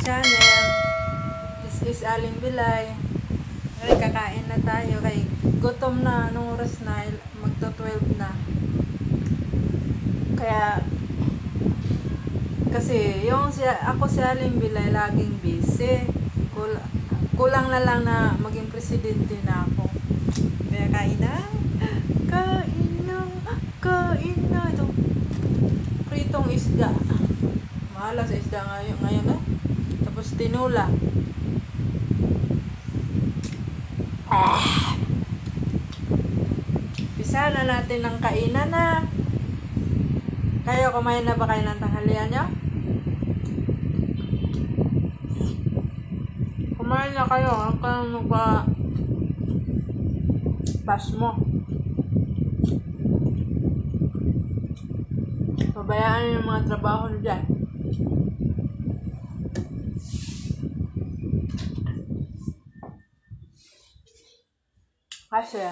channel. This is Aling Bilay. Ngayon kakain na tayo kay gutom na. Anong oras na? Magto 12 na. Kaya kasi ako si Aling Bilay laging busy. Kulang na lang na maging presidente na ako. Kaya kain na. Ito pritong isda. Mahala sa isda ngayon tapos tinula. Pisa na natin ang kainan na. Kayo, kumain na ba kayo ng tanghalian nyo? Kumain na kayo. Huwag kang magpa-pass mo. Pabayaan yung mga trabaho nyo dyan. Kasi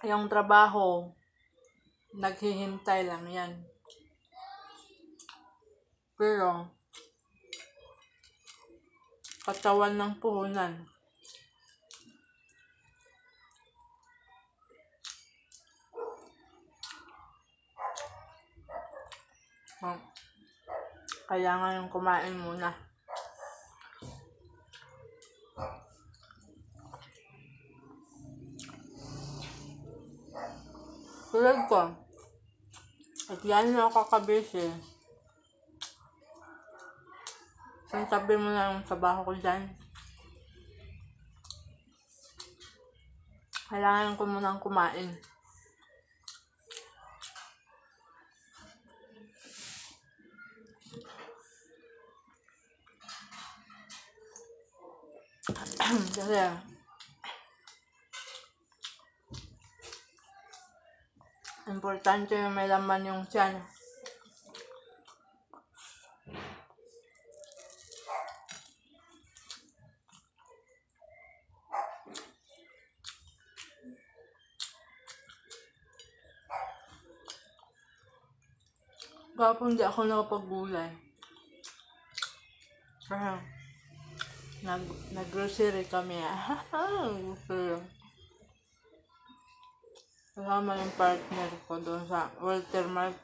yung trabaho naghihintay lang yan. Pero katawan ng puhunan. Kailangan yung kumain muna. Tulad ko, at yan na ako kakabisi. Santabi mo na yung trabaho ko dyan. Kailangan ko munang kumain. Kasi importante yung may laman yung tiyan. Kapag hindi ako nakapag-gulay. Kaya nag-grocery kami. Kasama yung partner ko doon sa Walter Mart.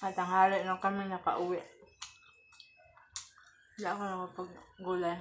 At ang hali lang kami nakauwi. Hindi ako nakapag-gulay.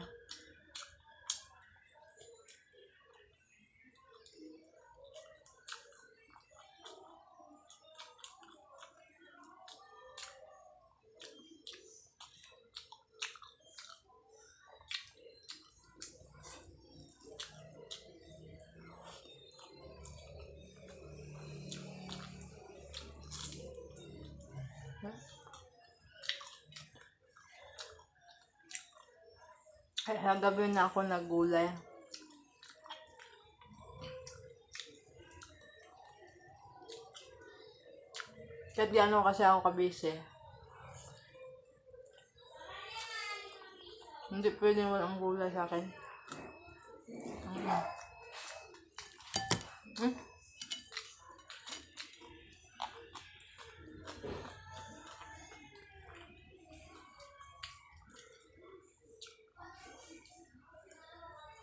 Kaya gabi na ako naggulay. Kahit gano'n kasi ako kabisi. Hindi pwede walang gulay sa akin.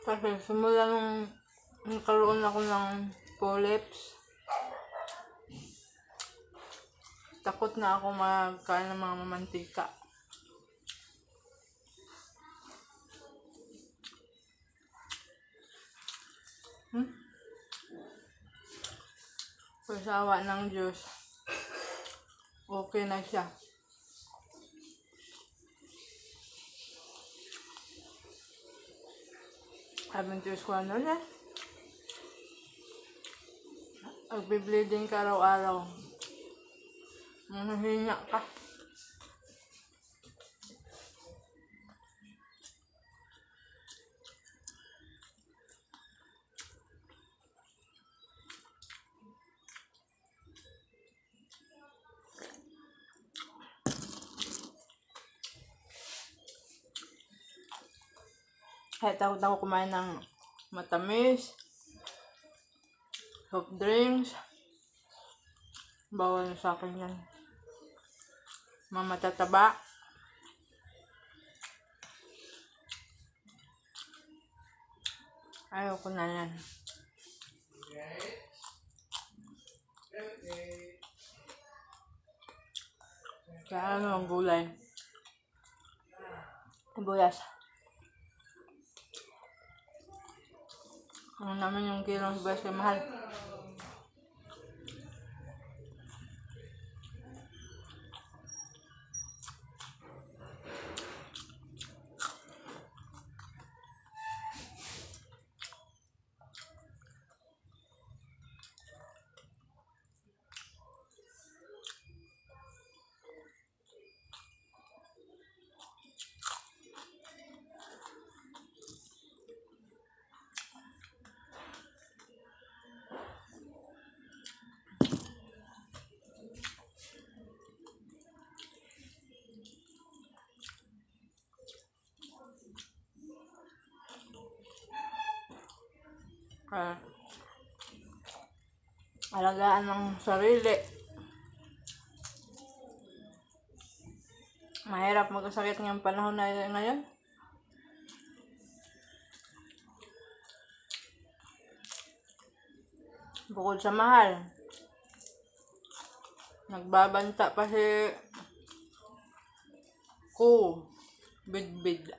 Kasi simula nung nagkaroon ako ng polyps, takot na ako magkain ng mga mamantika. Sa awa ng Diyos, okay na siya. Habang Diyos ko ano na, magbe-bleeding ka araw-araw. Mahihinya ka. Kahit takot ako kumain ng matamis, soft drinks, bawal na sa akin yan. Mga matataba. Ayoko na yan. Kaya ano ang gulay? Sibuyas. Ano naman yung kilong sibuyas ay mahal. Alagaan ng sarili. Mahirap magkasakit ngayong panahon na ngayon. Bukod sa mahal, nagbabanta pa si Bidbid.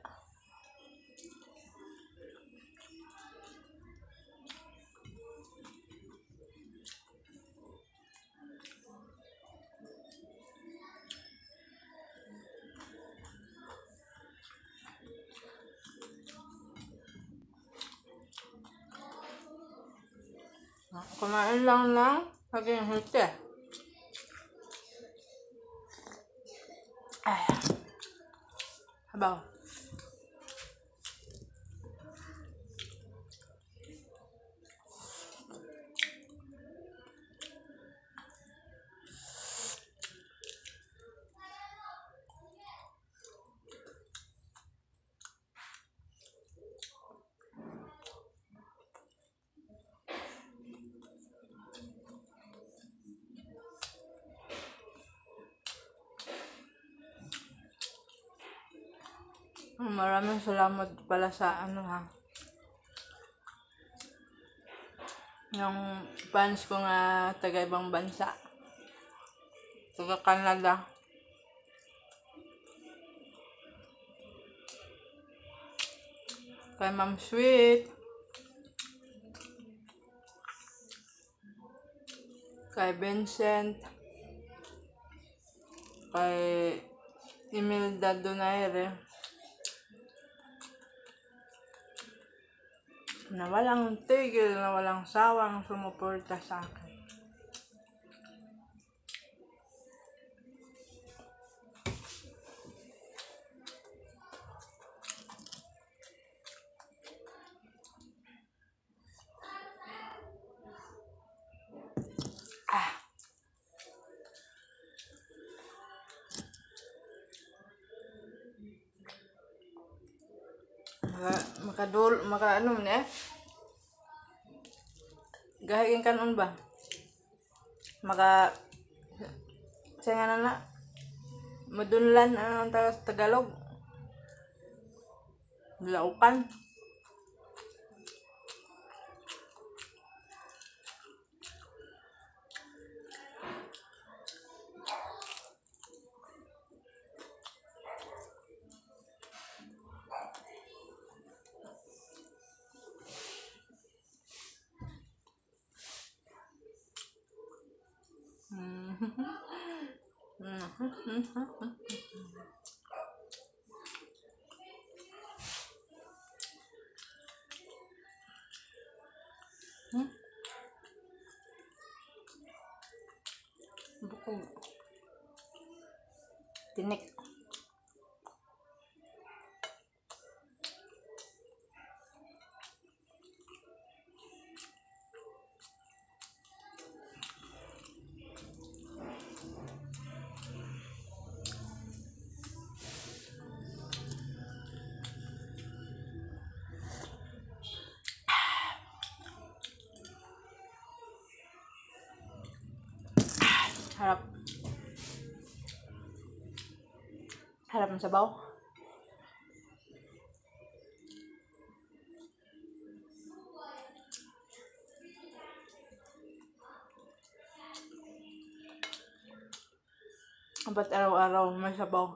Kumain lang ng saging hite. Ay, habaw. Maraming salamat pala sa yung fans ko nga taga ibang bansa, taga Canada. Kay Ma'am Sweet, kay Vincent, kay Imelda Donaire, na walang tigil, na walang sawang sumuporta sa akin. Ano man gahiin kanon ba? Saya nga madunlan ang Tagalog. Laukan. Bukog. Tinik. Harap. Harap ng sabaw. Ba't araw-araw may sabaw?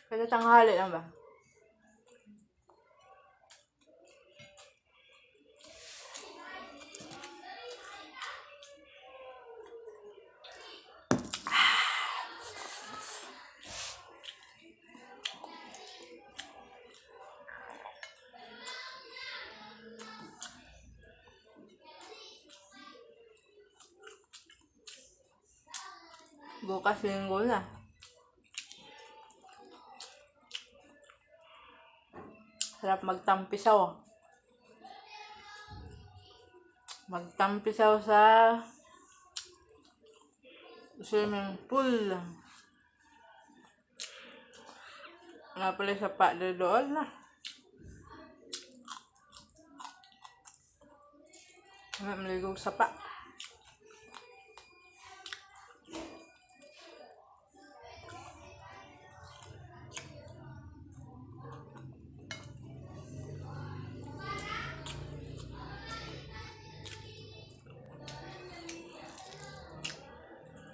Kasi tanghali lang ba? Bukas linggo na. Sarap magtampisaw. Magtampisaw sa swimming pool. Nga pala sa pa doon na. Maligog sa pa.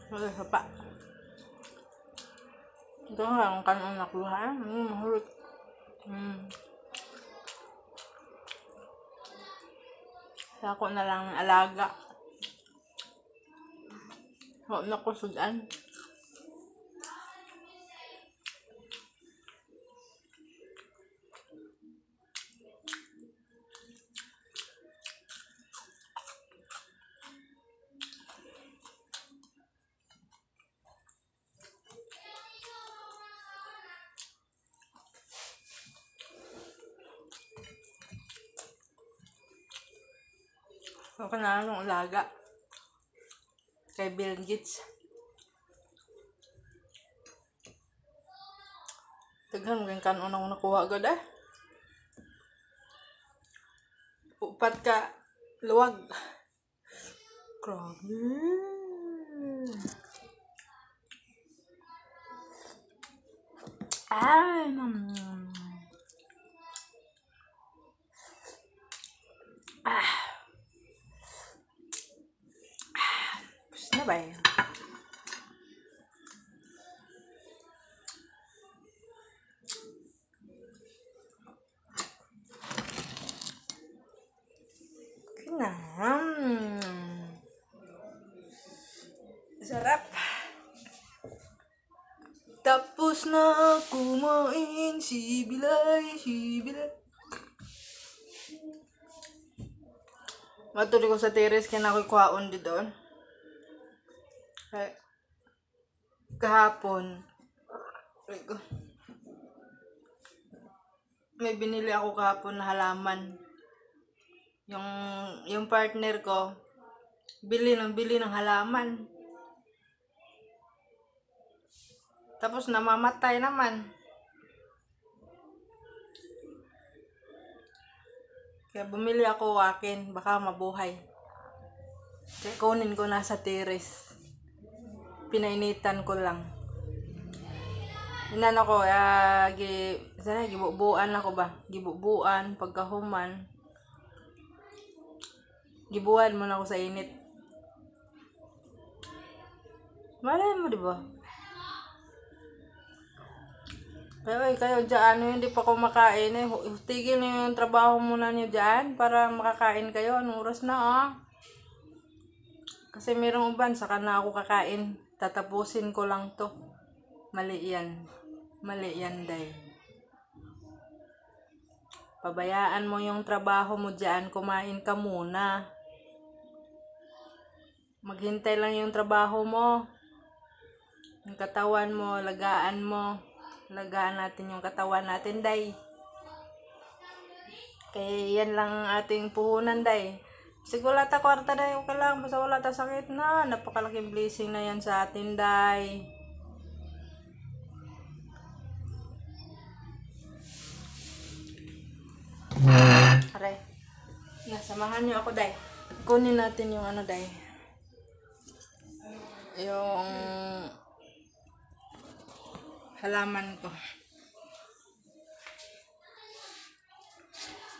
Wala sa pa. Ito nga ang kanong nakuha. Mahulog. Sako na lang ng alaga. Huwag na kusudan. Ako na lang ng alaga. Kay Bill Gates. Taghan mo kayong kanon ako nakuha agad eh. Upat ka luwag. Grabe. Ay, Gusto na ba eh? Sarap. Tapos na kumain si Bilay. Matuloy ko sa teres kaya na ako'y kuhaon di doon. Kahapon may binili ako kahapon na halaman. Yung partner ko bili ng halaman. Tapos namamatay naman. Kaya bumili ako akin, baka mabuhay. Kaya kunin ko na sa teres. Pinainitan ko lang. Inano ko, gibubuan ako ba? Gibubuan, pagkahuman. Gibuhan mo na ako sa init. Malay mo, di ba? Kayo dyan, hindi pa kumakain eh. Tigil niyo yung trabaho muna niyo dyan para makakain kayo. Anong oras na Kasi mayroong uban, saka na ako kakain. Tatapusin ko lang to. Mali yan. Mali yan, day. Pabayaan mo yung trabaho mo dyan. Kumain ka muna. Maghintay lang yung trabaho mo. Yung katawan mo, lagaan mo. Lagaan natin yung katawan natin, day. Kaya yan lang ang ating puhunan, day. Siguro wala ta kwarta, day. Okay lang. Basta wala ta sakit na. Napakalaking blessing na yan sa atin, day. Aray. Nasamahan niyo ako, day. Kunin natin yung day. yung halaman ko.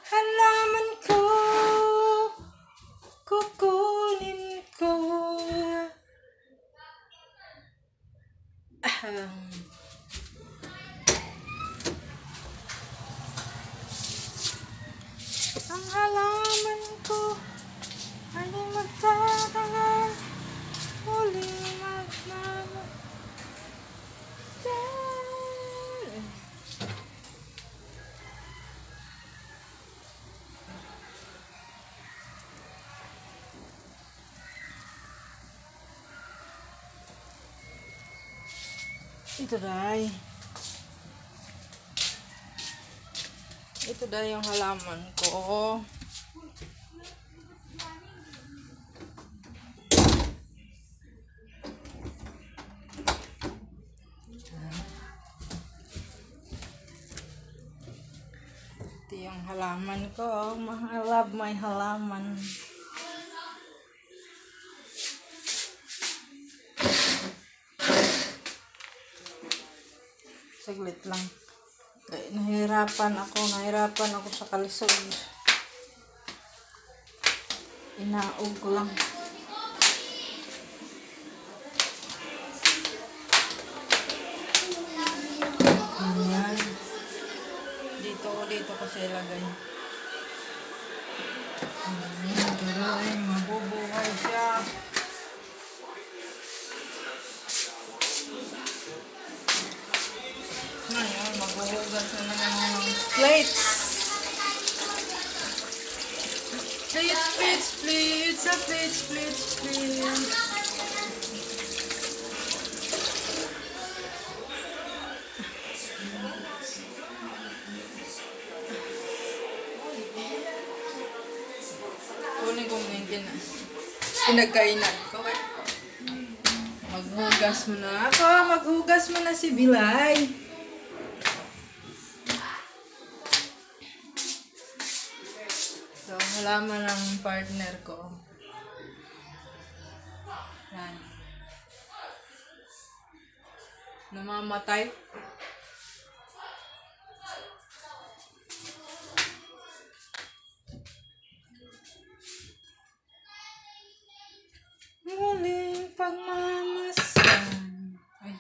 Halaman ko, kukunin ko. Ang halaman ko ay magtatagal, muling magmamahal. Ito day. Ito day yung halaman ko. Ito yung halaman ko. I love my halaman. Saglit lang. Nahirapan ako sa kalisod. Inaog ko lang. Ayan. Dito kasi ilagay. Ayan, tuloy. Mabubuhay siya. Ngayon, maghuhugas na naman ng plates. Plates. Kunin kong maintenance. Pinagkainan ko. Maghugas mo na ako. Maghugas mo na si Bilay. So, halaman ng partner ko. Yan. Namamatay. Muling pagmamasdan. Ay.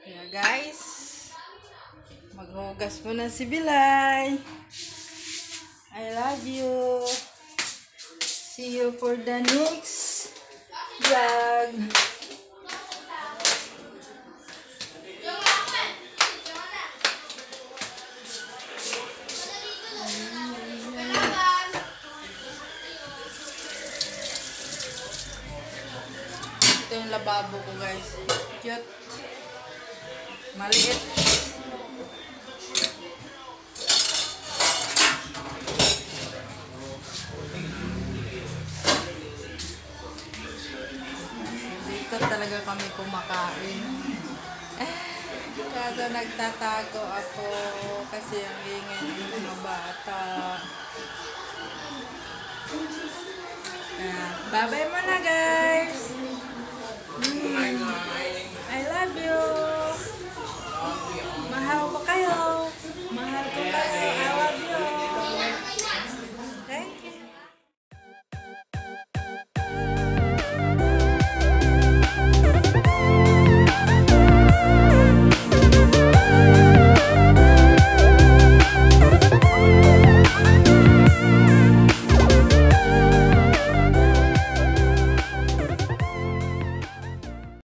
Kaya guys, maghugas mo na si Bilay. I love you. See you for the next vlog. Ito yung lababo ko guys. Cute. Maliit. Dito talaga kami kumakain. Kaso nagtatago ako kasi ang ingay ng mga bata. Bye-bye muna guys!